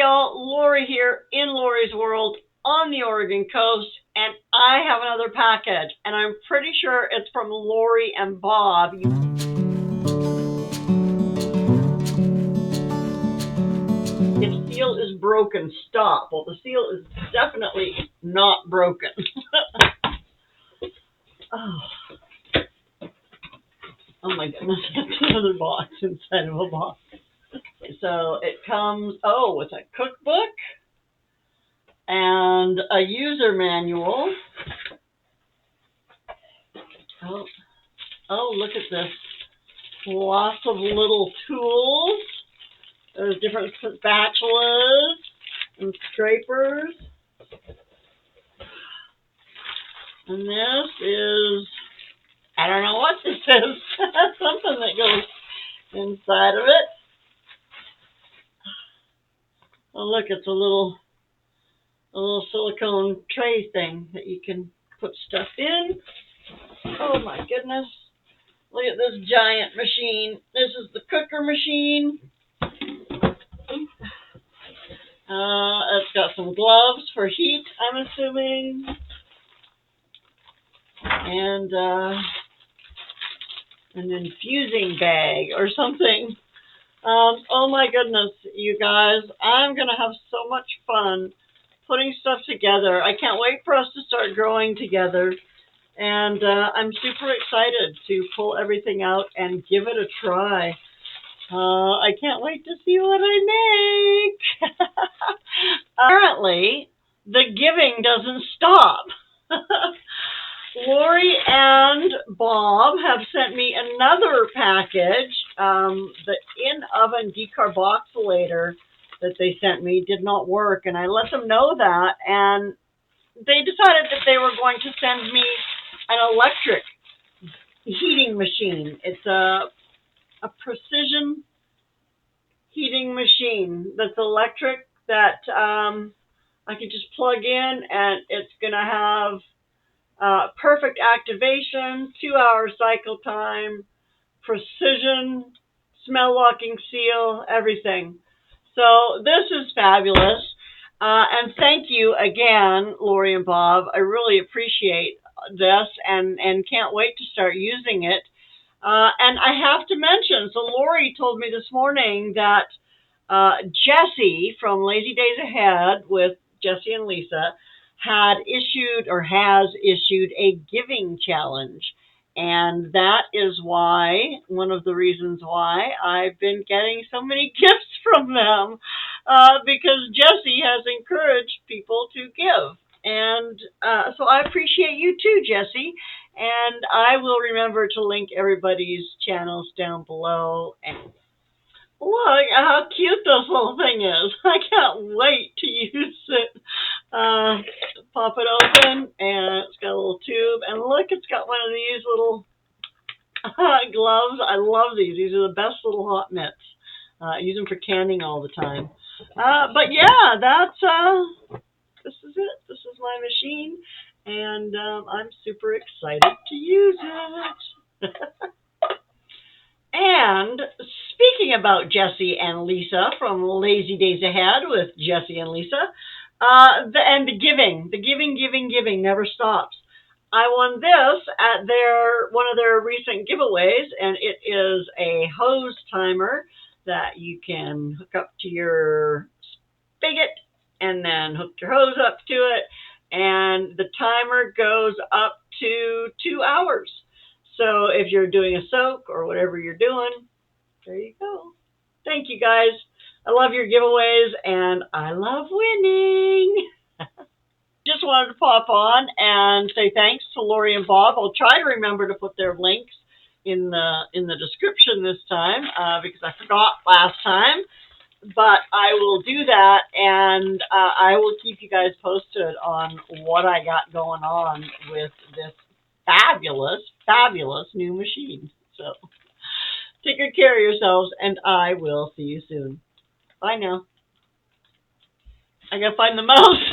y'all, Lorrie here in Lorrie's World on the Oregon coast, and I have another package, and I'm pretty sure it's from Lorrie and Bob. If seal is broken, stop. Well, the seal is definitely not broken. Oh my goodness, that's another box inside of a box. So it comes, with a cookbook and a user manual. Oh, look at this. Lots of little tools. There's different spatulas and scrapers. And this is, I don't know what this is. Something that goes inside of it. Oh, look, it's a little silicone tray thing that you can put stuff in. Oh my goodness. Look at this giant machine. This is the cooker machine. It's got some gloves for heat, I'm assuming. And an infusing bag or something. Oh my goodness, you guys. I'm going to have so much fun putting stuff together. I can't wait for us to start growing together. And I'm super excited to pull everything out and give it a try. I can't wait to see what I make. Apparently, the giving doesn't stop. Lorrie and Bob have sent me another package. The in-oven decarboxylator that they sent me did not work, and I let them know that, and they decided that they were going to send me an electric heating machine. It's a precision heating machine that's electric that I can just plug in, and it's going to have perfect activation, 2-hour cycle time, precision, smell locking seal, everything. So this is fabulous. And thank you again, Lorrie and Bob. I really appreciate this and can't wait to start using it. And I have to mention, so Lorrie told me this morning that Jessie from Lazy Days Ahead with Jessie and Lisa has issued a giving challenge. And that is one of the reasons why I've been getting so many gifts from them, because Jessie has encouraged people to give. And so I appreciate you too, Jessie. And I will remember to link everybody's channels down below. And look how cute this little thing is. I can't wait to use it. Pop it open, and it's got a little tube. And look, it's got one of these little gloves. I love these. These are the best little hot mitts. I use them for canning all the time. But yeah, this is it. This is my machine. And I'm super excited to use it. And speaking about Jessie and Lisa from Lazy Days Ahead with Jessie and Lisa, and the giving never stops. I won this at one of their recent giveaways, and it is a hose timer that you can hook up to your spigot and then hook your hose up to it, and the timer goes up to 2 hours. So if you're doing a soak or whatever you're doing, there you go. Thank you, guys. I love your giveaways, and I love winning. Just wanted to pop on and say thanks to Lorrie and Bob. I'll try to remember to put their links in the description this time, because I forgot last time. But I will do that, and I will keep you guys posted on what I got going on with this fabulous new machine. So take good care of yourselves, and I will see you soon. Bye now. I gotta find the mouse.